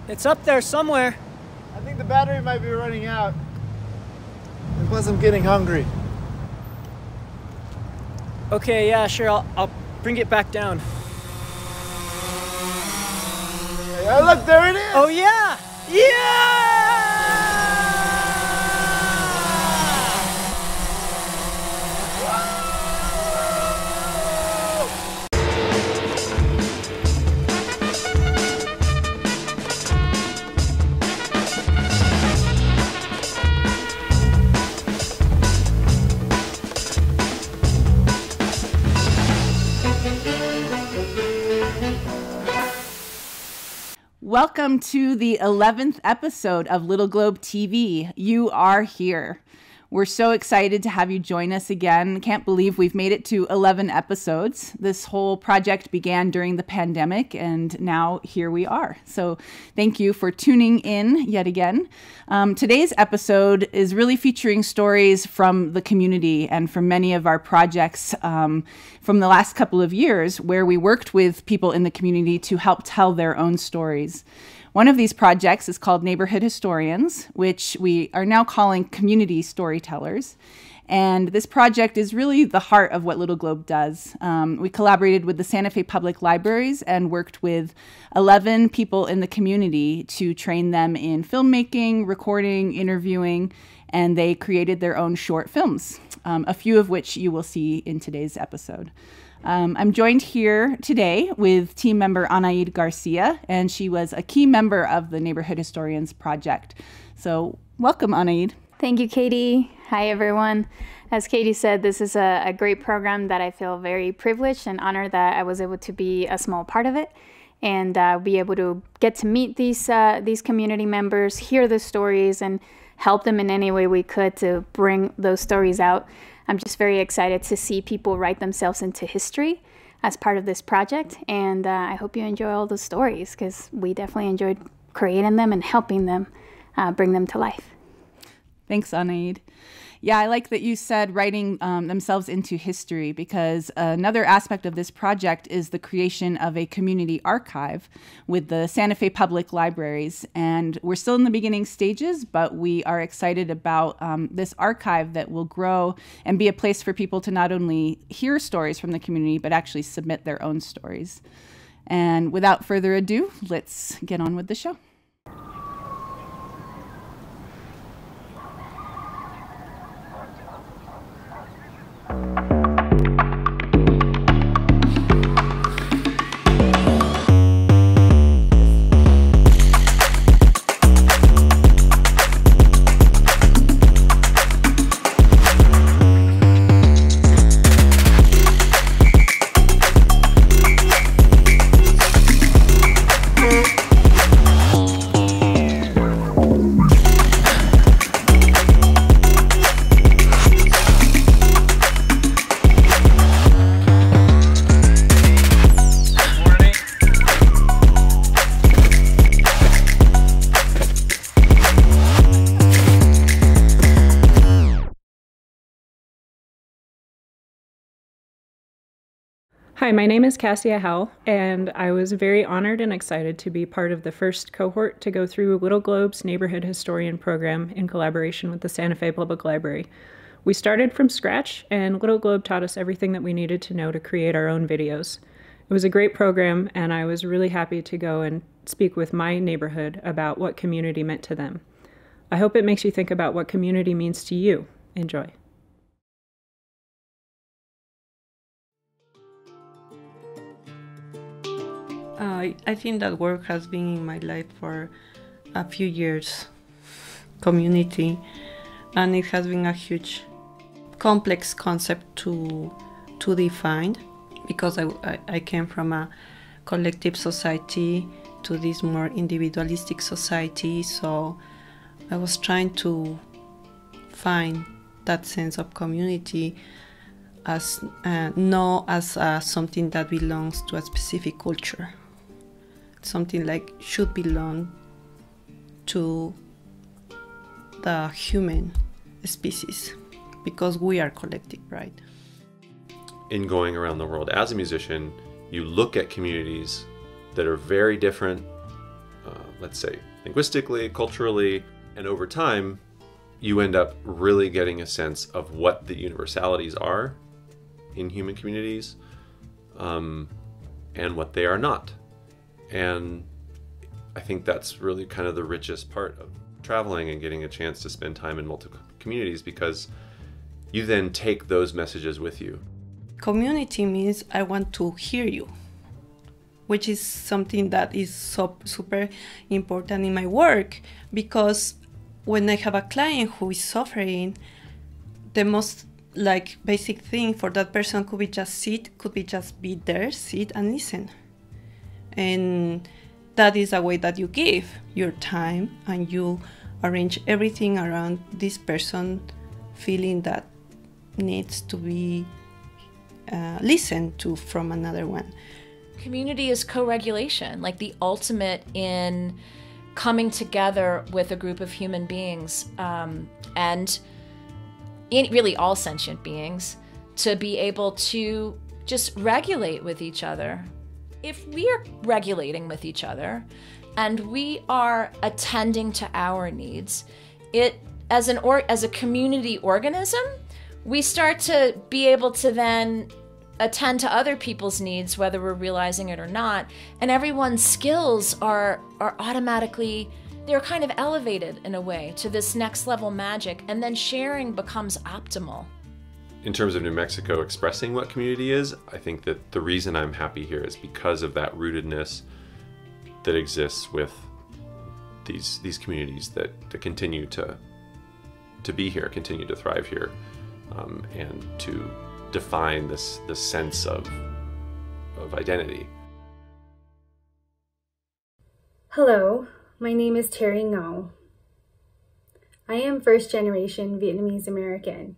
It's up there somewhere. I think the battery might be running out. And plus I'm getting hungry. Okay, yeah, sure, I'll bring it back down. Oh, look, there it is! Oh, yeah! Yeah! Welcome to the 11th episode of Littleglobe TV. You are here. We're so excited to have you join us again. Can't believe we've made it to 11 episodes. This whole project began during the pandemic, and now here we are. So thank you for tuning in yet again. Today's episode is really featuring stories from the community and from many of our projects from the last couple of years where we worked with people in the community to help tell their own stories. One of these projects is called Neighborhood Historians, which we are now calling community storytellers. And this project is really the heart of what Littleglobe does. We collaborated with the Santa Fe Public Libraries and worked with 11 people in the community to train them in filmmaking, recording, interviewing, and they created their own short films, a few of which you will see in today's episode. I'm joined here today with team member Anaid Garcia, and she was a key member of the Neighborhood Historians project. So welcome, Anaid. Thank you, Katie. Hi, everyone. As Katie said, this is a great program that I feel very privileged and honored that I was able to be a small part of it and be able to get to meet these community members, hear the stories, and help them in any way we could to bring those stories out. I'm just very excited to see people write themselves into history as part of this project, and I hope you enjoy all the stories because we definitely enjoyed creating them and helping them bring them to life. Thanks, Anaid. Yeah, I like that you said writing themselves into history because another aspect of this project is the creation of a community archive with the Santa Fe Public Libraries. And we're still in the beginning stages, but we are excited about this archive that will grow and be a place for people to not only hear stories from the community, but actually submit their own stories. And without further ado, let's get on with the show. Hi, my name is Cassia Howell, and I was very honored and excited to be part of the first cohort to go through Littleglobe's Neighborhood Historian program in collaboration with the Santa Fe Public Library. We started from scratch, and Littleglobe taught us everything that we needed to know to create our own videos. It was a great program, and I was really happy to go and speak with my neighborhood about what community meant to them. I hope it makes you think about what community means to you. Enjoy. I think that work has been in my life for a few years, community, and it has been a huge, complex concept to define because I came from a collective society to this more individualistic society, so I was trying to find that sense of community as not as something that belongs to a specific culture. Something like should belong to the human species because we are collective, right? In going around the world as a musician, you look at communities that are very different, let's say, linguistically, culturally, and over time, you end up really getting a sense of what the universalities are in human communities, and what they are not. And I think that's really kind of the richest part of traveling and getting a chance to spend time in multiple communities, because you then take those messages with you. Community means I want to hear you, which is something that is super important in my work, because when I have a client who is suffering, the most basic thing for that person could be just sit, could be just be there, sit and listen. And that is a way that you give your time and you arrange everything around this person feeling that needs to be listened to from another one. Community is co-regulation, like the ultimate in coming together with a group of human beings, and really all sentient beings, to be able to just regulate with each other. If we are regulating with each other and we are attending to our needs, as a community organism, we start to be able to then attend to other people's needs, whether we're realizing it or not, and everyone's skills are automatically, they're kind of elevated in a way to this next level magic, and then sharing becomes optimal. In terms of New Mexico expressing what community is, I think that the reason I'm happy here is because of that rootedness that exists with these communities that continue to be here, continue to thrive here, and to define this sense of identity. Hello, my name is Terry Ngao. I am first-generation Vietnamese American.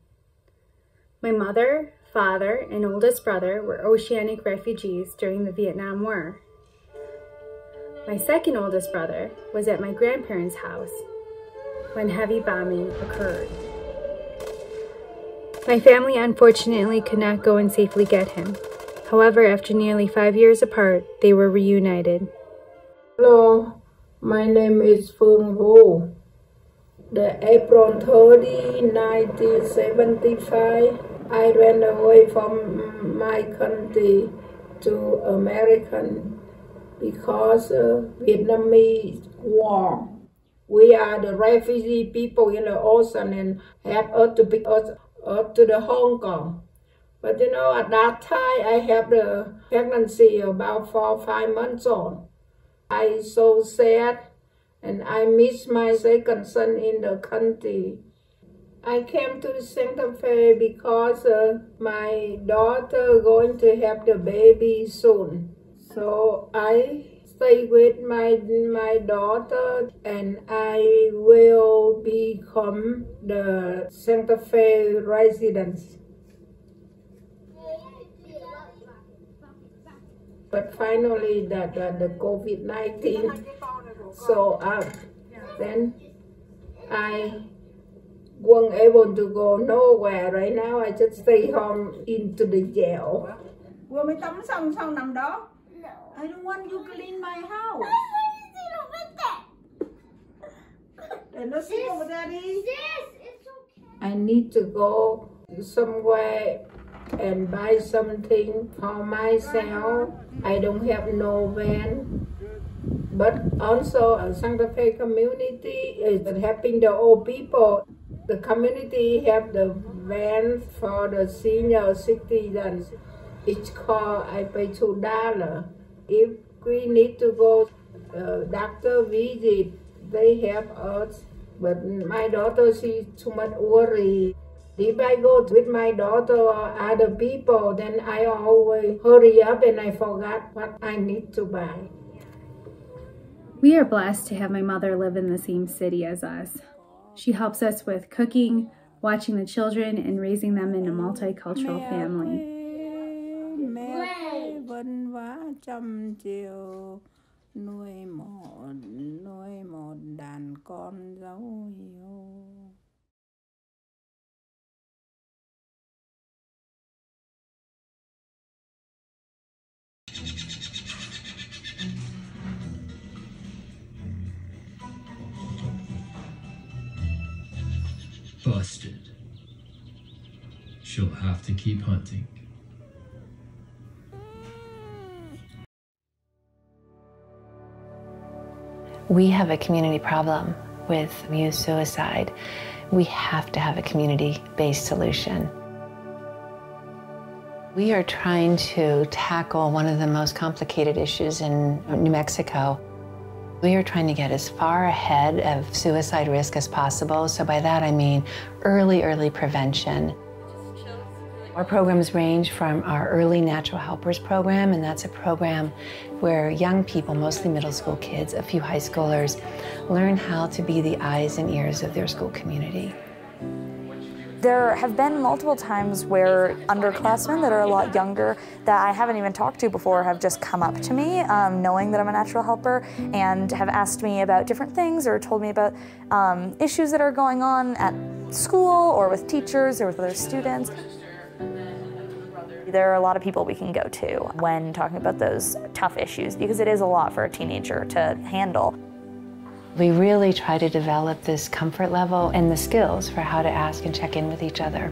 My mother, father, and oldest brother were oceanic refugees during the Vietnam War. My second oldest brother was at my grandparents' house when heavy bombing occurred. My family unfortunately could not go and safely get him. However, after nearly 5 years apart, they were reunited. Hello, my name is Phương Vu. The April 30, 1975, I ran away from my country to America because of Vietnamese war. We are the refugee people in the ocean and have to pick us up to the Hong Kong. But you know, at that time, I have the pregnancy about 4 or 5 months old. I so sad, and I miss my second son in the country. I came to Santa Fe because my daughter going to have the baby soon. So I stay with my daughter, and I will become the Santa Fe resident. But finally, the COVID-19 so then I wasn't able to go nowhere. Right now, I just stay home into the jail. Vừa mới tắm xong nằm đó. I don't want you clean my house. Then let's sit over there. I need to go somewhere and buy something for myself. I don't have no van. But also Santa Fe community is helping the old people. The community have the van for the senior citizens. Each call I pay $2. If we need to go doctor visit, they help us. But my daughter, she's too much worried. If I go with my daughter or other people, then I always hurry up and I forgot what I need to buy. We are blessed to have my mother live in the same city as us. She helps us with cooking, watching the children, and raising them in a multicultural family. Nuôi một đàn con dấu hiếu. Busted. She'll have to keep hunting. We have a community problem with youth suicide. We have to have a community-based solution. We are trying to tackle one of the most complicated issues in New Mexico. We are trying to get as far ahead of suicide risk as possible. So by that I mean early prevention. Our programs range from our Early Natural Helpers program, and that's a program where young people, mostly middle school kids, a few high schoolers, learn how to be the eyes and ears of their school community. There have been multiple times where underclassmen that are a lot younger that I haven't even talked to before have just come up to me, knowing that I'm a natural helper, and have asked me about different things or told me about issues that are going on at school or with teachers or with other students. There are a lot of people we can go to when talking about those tough issues, because it is a lot for a teenager to handle. We really try to develop this comfort level and the skills for how to ask and check in with each other.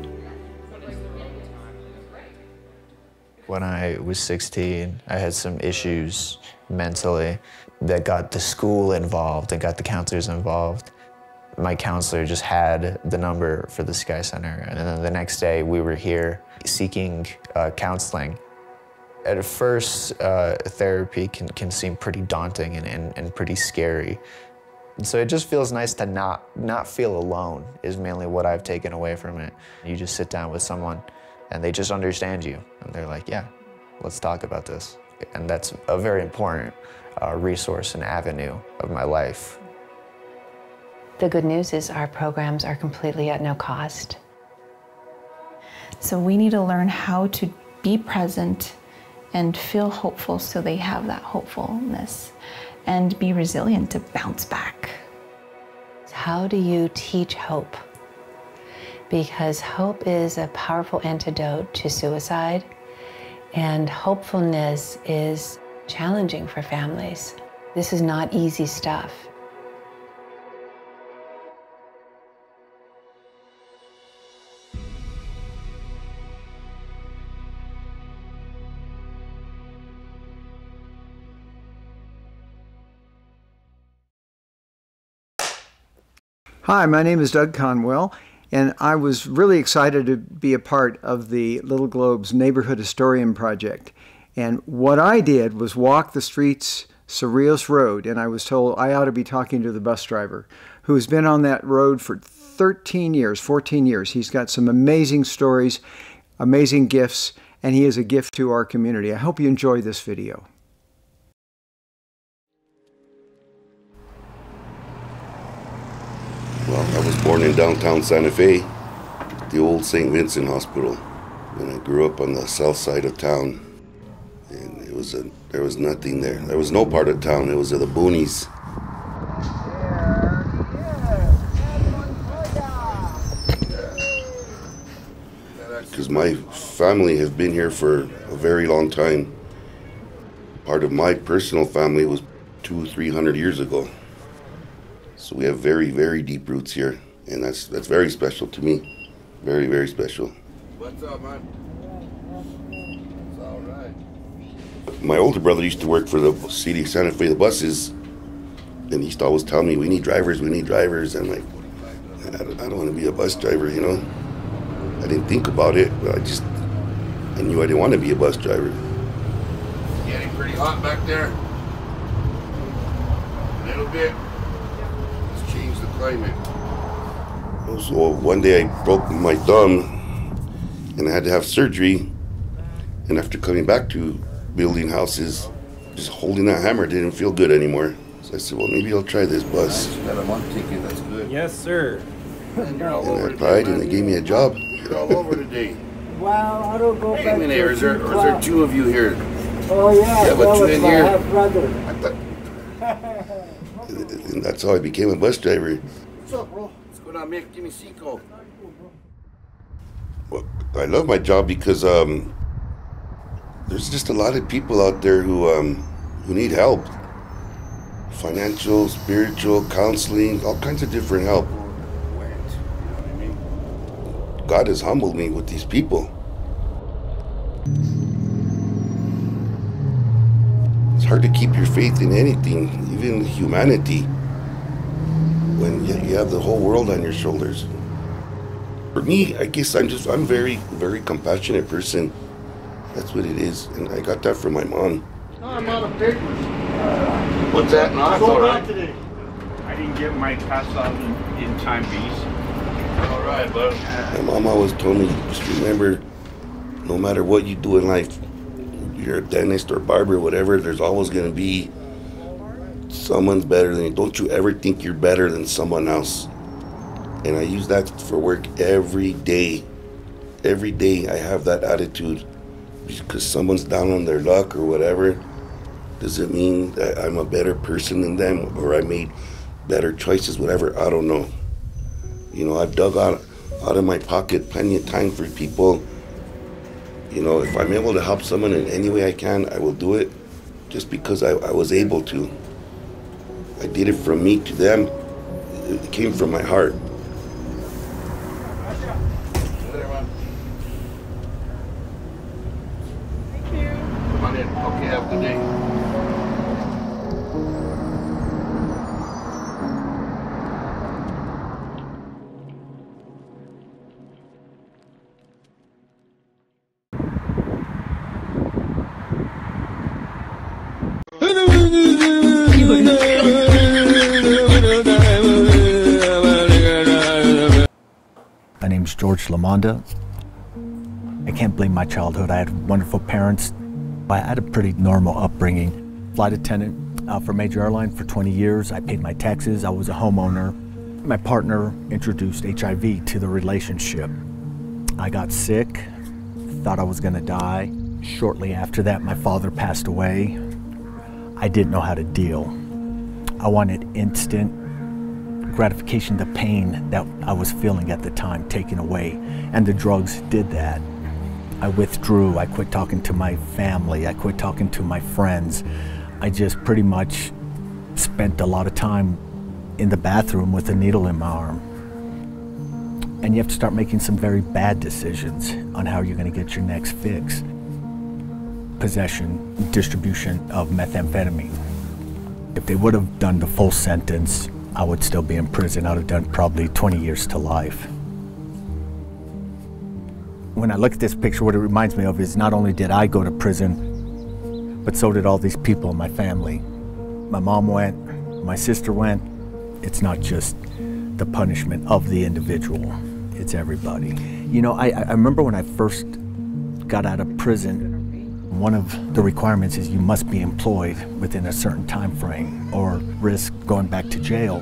When I was 16, I had some issues mentally that got the school involved and got the counselors involved. My counselor just had the number for the Sky Center, and then the next day we were here seeking counseling. At first, therapy can seem pretty daunting and pretty scary. And so it just feels nice to not feel alone is mainly what I've taken away from it. You just sit down with someone and they just understand you. And they're like, yeah, let's talk about this. And that's a very important resource and avenue of my life. The good news is our programs are completely at no cost. So we need to learn how to be present and feel hopeful so they have that hopefulness, and be resilient to bounce back. How do you teach hope? Because hope is a powerful antidote to suicide, and hopefulness is challenging for families. This is not easy stuff. Hi, my name is Doug Conwell, and I was really excited to be a part of the Little Globe's Neighborhood Historian Project. And what I did was walk the streets, Cerrillos Road, and I was told I ought to be talking to the bus driver, who has been on that road for 14 years. He's got some amazing stories, amazing gifts, and he is a gift to our community. I hope you enjoy this video. Well, I was born in downtown Santa Fe, the old St. Vincent Hospital, and I grew up on the south side of town. And there was nothing there. There was no part of town. It was the boonies. Because my family has been here for a very long time. Part of my personal family was 200-300 years ago. So we have very, very deep roots here, and that's very special to me. Very, very special. What's up, man? It's all right. My older brother used to work for the city of Santa Fe, the buses, and he used to always tell me, we need drivers, we need drivers. I'm like, I don't want to be a bus driver, you know? I didn't think about it, but I knew I didn't want to be a bus driver. Getting pretty hot back there. A little bit. Change the climate. So one day I broke my thumb and I had to have surgery, and after coming back to building houses, just holding that hammer didn't feel good anymore. So I said, well, maybe I'll try this bus. Got a month ticket, that's good. Yes, sir. And I applied and they gave me a job. You're all over today. Well, I don't go back to there, is there two of you here? Oh yeah, yeah, but two in here. Brother. And that's how I became a bus driver. What's up, bro? Let's go down, Mick. Give me Cinco. Well, I love my job because there's just a lot of people out there who need help. Financial, spiritual, counseling, all kinds of different help. God has humbled me with these people. It's hard to keep your faith in anything, even humanity, when you have the whole world on your shoulders. For me, I guess I'm very, very compassionate person. That's what it is, and I got that from my mom. No, I'm out of papers. What's that? No, that's all right. Today. I didn't get my pass out in time, Beast. All right, bud. My mom always told me, just remember, no matter what you do in life, you're a dentist or barber, whatever, there's always going to be someone's better than you. Don't you ever think you're better than someone else. And I use that for work every day. Every day I have that attitude. Because someone's down on their luck or whatever, doesn't mean that I'm a better person than them or I made better choices, whatever, I don't know. You know, I've dug out of my pocket plenty of time for people. You know, if I'm able to help someone in any way I can, I will do it just because I was able to. I did it from me to them. It came from my heart. Okay, have a good day. My name's George Lamonda. I can't blame my childhood. I had wonderful parents. I had a pretty normal upbringing. Flight attendant for a major airline for 20 years. I paid my taxes. I was a homeowner. My partner introduced HIV to the relationship. I got sick, thought I was going to die. Shortly after that, my father passed away. I didn't know how to deal. I wanted instant gratification, the pain that I was feeling at the time taken away, and the drugs did that. I withdrew. I quit talking to my family. I quit talking to my friends. I just pretty much spent a lot of time in the bathroom with a needle in my arm. And you have to start making some very bad decisions on how you're going to get your next fix. Possession, distribution of methamphetamine. If they would have done the full sentence, I would still be in prison. I would have done probably 20 years to life. When I look at this picture, what it reminds me of is not only did I go to prison, but so did all these people in my family. My mom went, my sister went. It's not just the punishment of the individual, it's everybody. You know, I remember when I first got out of prison, one of the requirements is you must be employed within a certain time frame or risk going back to jail.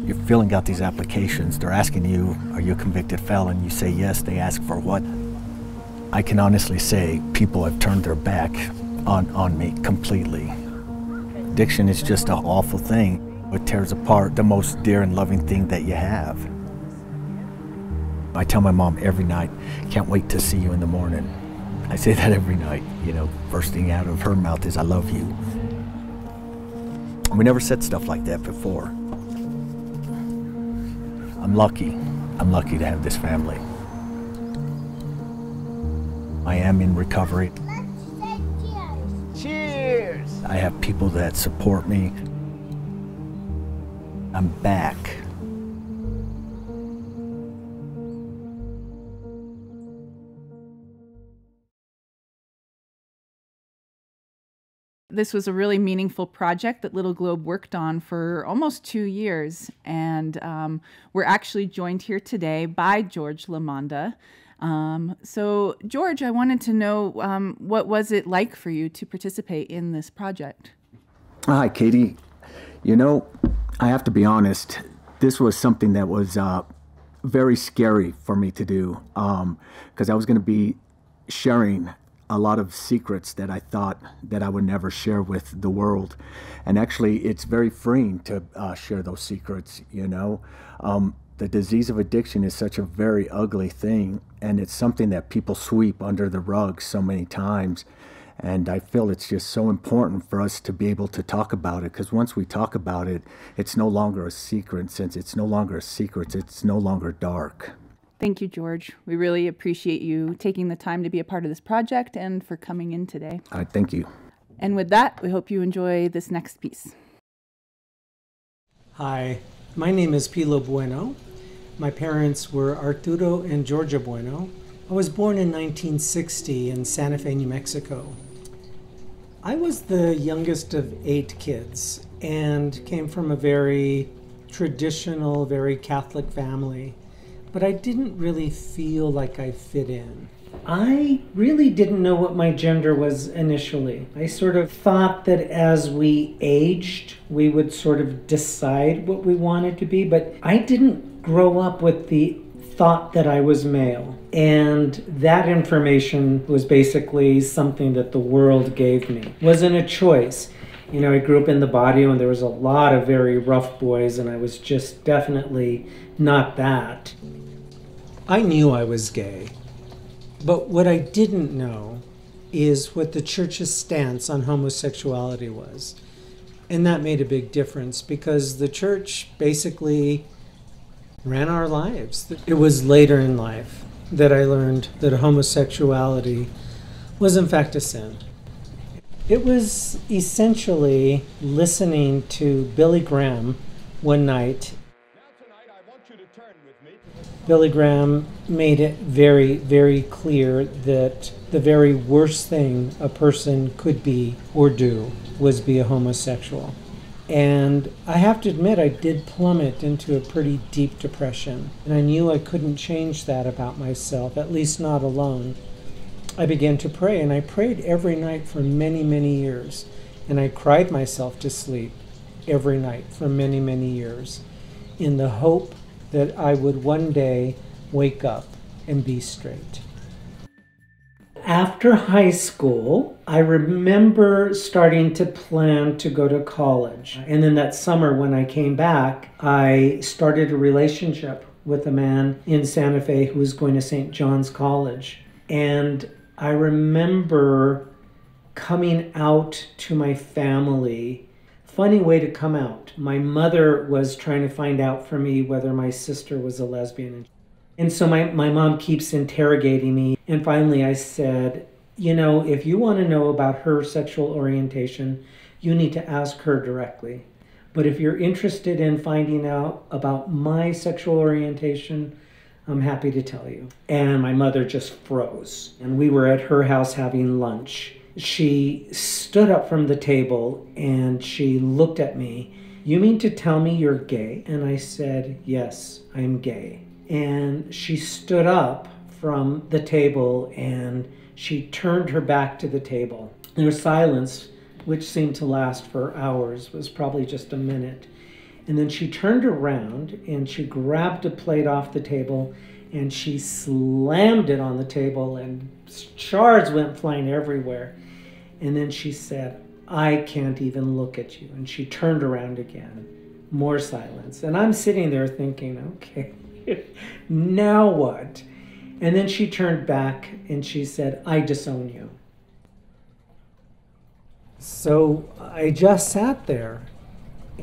You're filling out these applications. They're asking you, are you a convicted felon? You say yes. They ask for what? I can honestly say people have turned their back on me completely. Addiction is just an awful thing. It tears apart the most dear and loving thing that you have. I tell my mom every night, can't wait to see you in the morning. I say that every night, you know, first thing out of her mouth is I love you. And we never said stuff like that before. I'm lucky to have this family. I am in recovery. Cheers! I have people that support me. I'm back. This was a really meaningful project that Littleglobe worked on for almost 2 years. And we're actually joined here today by George Lamonda. So George, I wanted to know, what was it like for you to participate in this project? Hi, Katie. You know, I have to be honest, this was something that was very scary for me to do, because I was going to be sharing a lot of secrets that I thought that I would never share with the world. And actually, it's very freeing to share those secrets, you know. The disease of addiction is such a very ugly thing, and it's something that people sweep under the rug so many times. And I feel it's just so important for us to be able to talk about it, because once we talk about it, it's no longer a secret. Since it's no longer a secret, it's no longer dark. Thank you, George. We really appreciate you taking the time to be a part of this project and for coming in today. Thank you. And with that, we hope you enjoy this next piece. Hi, my name is Pilo Bueno. My parents were Arturo and Georgia Bueno. I was born in 1960 in Santa Fe, New Mexico. I was the youngest of 8 kids and came from a very traditional, very Catholic family, but I didn't really feel like I fit in. I really didn't know what my gender was initially. I sort of thought that as we aged, we would sort of decide what we wanted to be, but I didn't grow up with the thought that I was male. And that information was basically something that the world gave me. It wasn't a choice. You know, I grew up in the barrio and there was a lot of very rough boys, and I was just definitely not that. I knew I was gay, but what I didn't know is what the church's stance on homosexuality was. And that made a big difference because the church basically ran our lives. It was later in life that I learned that homosexuality was in fact a sin. It was essentially listening to Billy Graham one night. Billy Graham made it very, very clear that the very worst thing a person could be or do was be a homosexual. And I have to admit, I did plummet into a pretty deep depression. And I knew I couldn't change that about myself, at least not alone. I began to pray, and I prayed every night for many, many years. And I cried myself to sleep every night for many, many years in the hope that I would one day wake up and be straight. After high school, I remember starting to plan to go to college. And then that summer when I came back, I started a relationship with a man in Santa Fe who was going to St. John's College. And I remember coming out to my family. Funny way to come out. My mother was trying to find out for me whether my sister was a lesbian. And so my mom keeps interrogating me. And finally I said, you know, if you want to know about her sexual orientation, you need to ask her directly. But if you're interested in finding out about my sexual orientation, I'm happy to tell you. And my mother just froze. And we were at her house having lunch. She stood up from the table and she looked at me. You mean to tell me you're gay? And I said, yes, I'm gay. And she stood up from the table and she turned her back to the table. There was silence, which seemed to last for hours, was probably just a minute. And then she turned around and she grabbed a plate off the table and she slammed it on the table and shards went flying everywhere. And then she said, I can't even look at you. And she turned around again. More silence. And I'm sitting there thinking, okay, now what? And then she turned back and she said, I disown you. So I just sat there.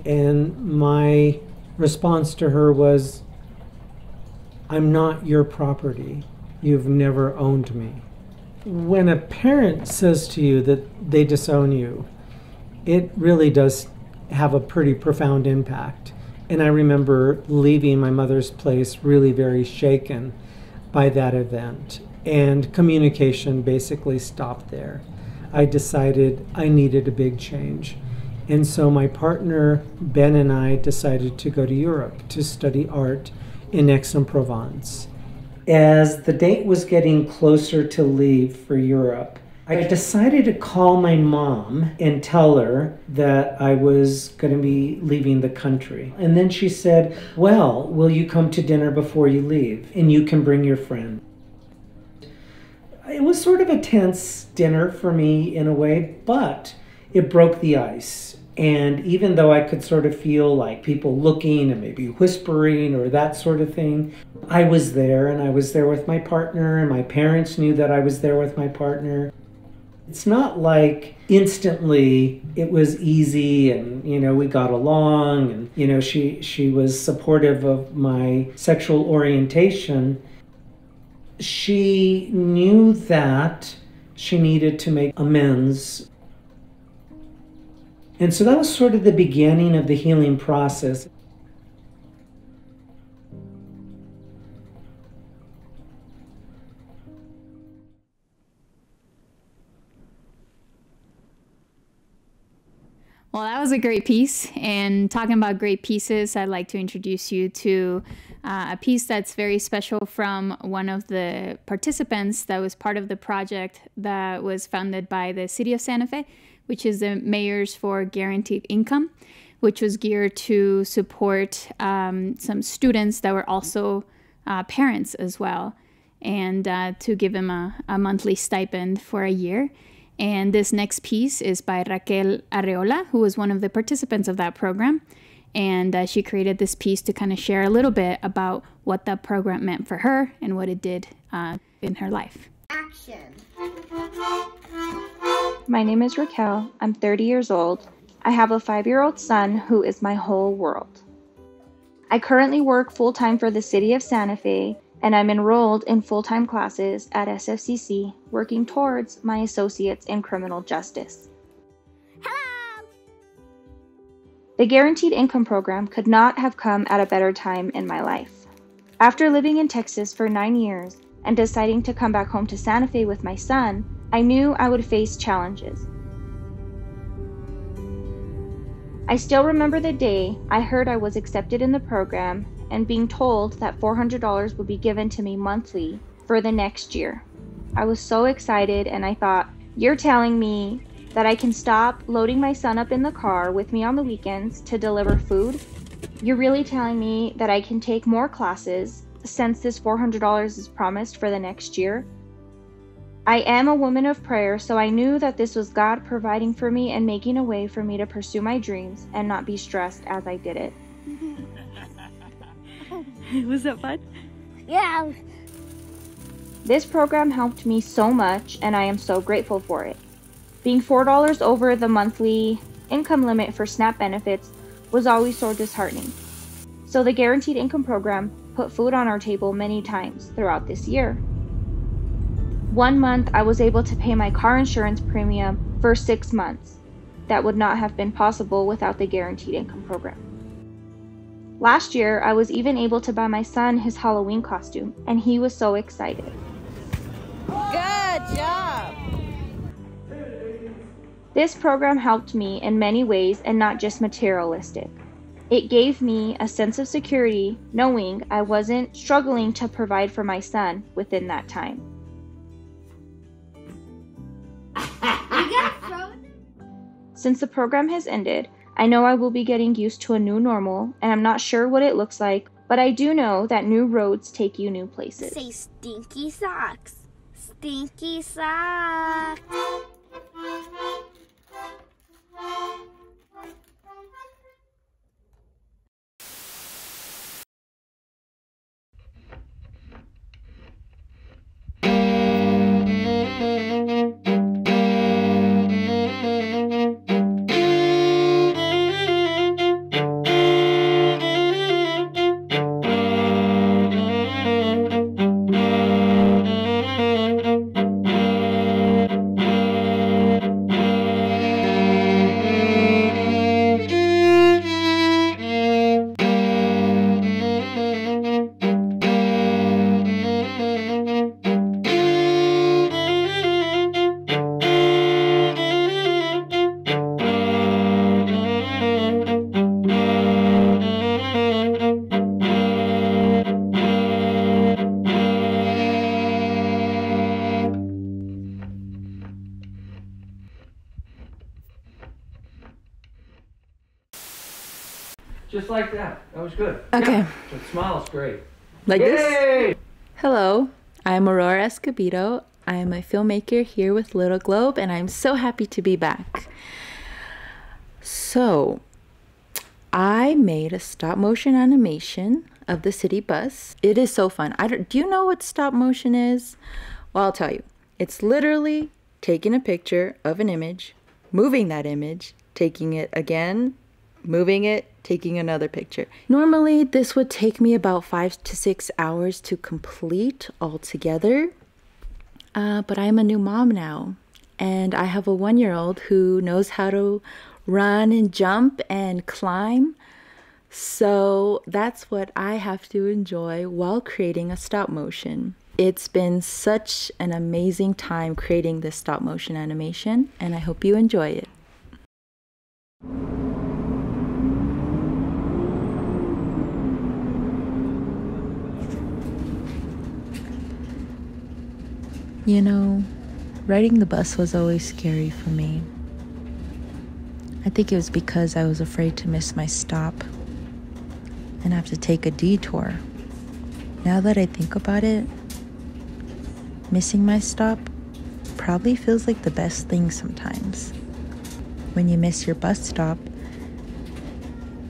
And my response to her was, I'm not your property. You've never owned me. When a parent says to you that they disown you, it really does have a pretty profound impact. And I remember leaving my mother's place really very shaken by that event. And communication basically stopped there. I decided I needed a big change. And so my partner, Ben, and I decided to go to Europe to study art in Aix-en-Provence. As the date was getting closer to leave for Europe, I decided to call my mom and tell her that I was going to be leaving the country. And then she said, well, will you come to dinner before you leave? And you can bring your friend. It was sort of a tense dinner for me in a way, but it broke the ice. And even though I could sort of feel like people looking and maybe whispering or that sort of thing, I was there, and I was there with my partner, and my parents knew that I was there with my partner. It's not like instantly it was easy and, you know, we got along and, you know, she was supportive of my sexual orientation. She knew that she needed to make amends. And so that was sort of the beginning of the healing process. Well, that was a great piece. And talking about great pieces, I'd like to introduce you to a piece that's very special from one of the participants that was part of the project that was funded by the City of Santa Fe, which is the Mayors for Guaranteed Income, which was geared to support some students that were also parents as well, and to give them a monthly stipend for a year. And this next piece is by Raquel Arreola, who was one of the participants of that program. And she created this piece to kind of share a little bit about what that program meant for her and what it did in her life. Action. My name is Raquel. I'm 30 years old. I have a 5-year-old son who is my whole world. I currently work full-time for the City of Santa Fe, and I'm enrolled in full-time classes at SFCC, working towards my associates in criminal justice. Hello! The Guaranteed Income Program could not have come at a better time in my life. After living in Texas for 9 years and deciding to come back home to Santa Fe with my son, I knew I would face challenges. I still remember the day I heard I was accepted in the program and being told that $400 would be given to me monthly for the next year. I was so excited, and I thought, you're telling me that I can stop loading my son up in the car with me on the weekends to deliver food? You're really telling me that I can take more classes since this $400 is promised for the next year? I am a woman of prayer, so I knew that this was God providing for me and making a way for me to pursue my dreams and not be stressed as I did it. Was that fun? Yeah. This program helped me so much, and I am so grateful for it. Being $4 over the monthly income limit for SNAP benefits was always so disheartening. So the Guaranteed Income Program put food on our table many times throughout this year. 1 month, I was able to pay my car insurance premium for 6 months. That would not have been possible without the Guaranteed Income Program. Last year, I was even able to buy my son his Halloween costume, and he was so excited. Good job! This program helped me in many ways and not just materialistic. It gave me a sense of security knowing I wasn't struggling to provide for my son within that time. Since the program has ended, I know I will be getting used to a new normal, and I'm not sure what it looks like, but I do know that new roads take you new places. Say stinky socks. Stinky socks. Just like that. That was good. Okay. Yeah. The smile's great. Like Yay! this? Hello, I'm Aurora Escobedo. I am a filmmaker here with Littleglobe, and I'm so happy to be back. So, I made a stop motion animation of the city bus. It is so fun. Do you know what stop motion is? Well, I'll tell you. It's literally taking a picture of an image, moving that image, taking it again, moving it, taking another picture. Normally, this would take me about 5 to 6 hours to complete altogether. But I'm a new mom now, and I have a 1-year-old who knows how to run and jump and climb. So that's what I have to enjoy while creating a stop motion. It's been such an amazing time creating this stop motion animation, and I hope you enjoy it. You know, riding the bus was always scary for me. I think it was because I was afraid to miss my stop and have to take a detour. Now that I think about it, missing my stop probably feels like the best thing sometimes. When you miss your bus stop,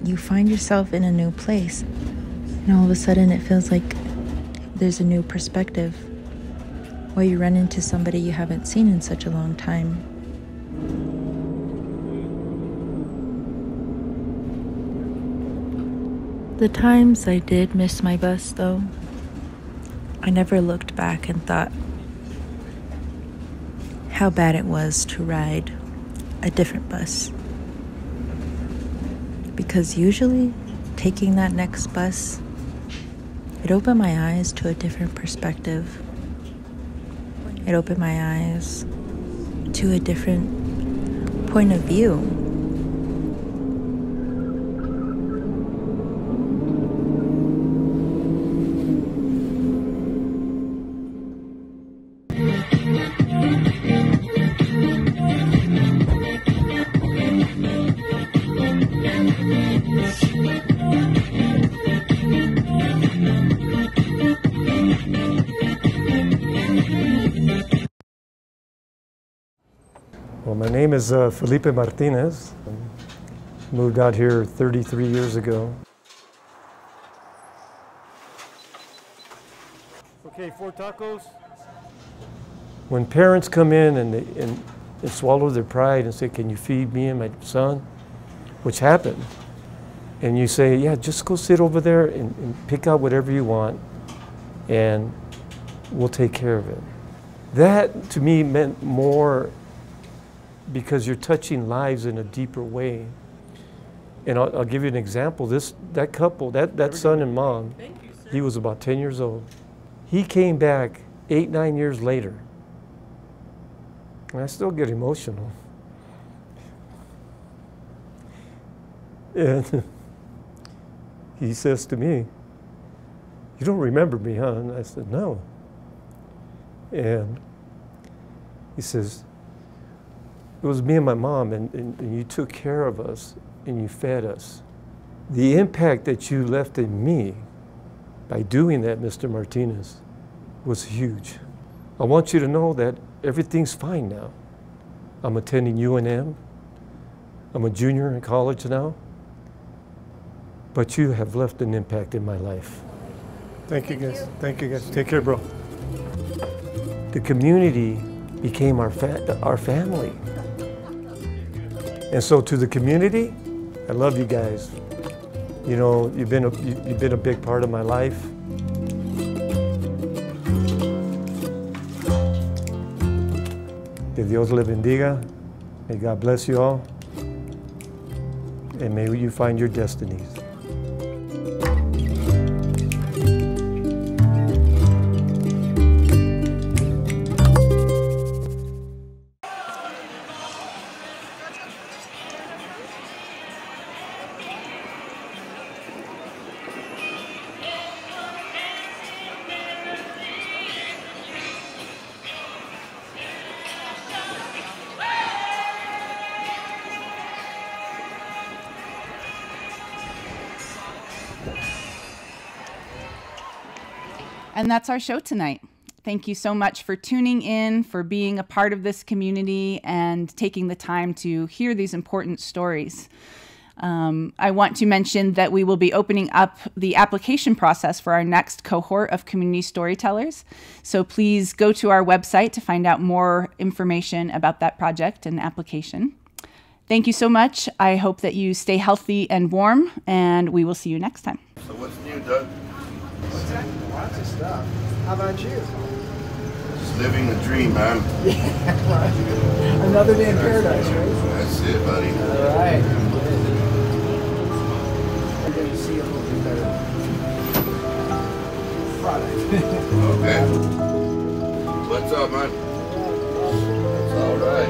you find yourself in a new place, and all of a sudden it feels like there's a new perspective. Or you run into somebody you haven't seen in such a long time. The times I did miss my bus, though, I never looked back and thought how bad it was to ride a different bus. Because usually, taking that next bus, it opened my eyes to a different perspective. It opened my eyes to a different point of view. Well, my name is Felipe Martinez. Moved out here 33 years ago. Okay, 4 tacos. When parents come in and swallow their pride and say, "Can you feed me and my son?" Which happened. And you say, "Yeah, just go sit over there and pick out whatever you want and we'll take care of it." That to me meant more, because you're touching lives in a deeper way. And I'll give you an example. That couple, that son and mom, he was about 10 years old. He came back 8, 9 years later. And I still get emotional. And he says to me, "You don't remember me, huh?" And I said, "No." And he says, "It was me and my mom, and you took care of us, and you fed us. The impact that you left in me by doing that, Mr. Martinez, was huge. I want you to know that everything's fine now. I'm attending UNM. I'm a junior in college now. But you have left an impact in my life." Thank you, guys. Thank you, guys. Take care, bro. The community became our family. And so to the community, I love you guys. You know, you've been a big part of my life. Que Dios le bendiga. May God bless you all. And may you find your destinies. And that's our show tonight. Thank you so much for tuning in, for being a part of this community, and taking the time to hear these important stories. I want to mention that we will be opening up the application process for our next cohort of community storytellers. So please go to our website to find out more information about that project and application. Thank you so much. I hope that you stay healthy and warm, and we will see you next time. So what's new, Doug? What's that? Lots of stuff. How about you? Just living the dream, man. Yeah, right. Another day in paradise, right? That's it, buddy. All right. I'm going to see a little bit better product. Okay. What's up, man? It's all right.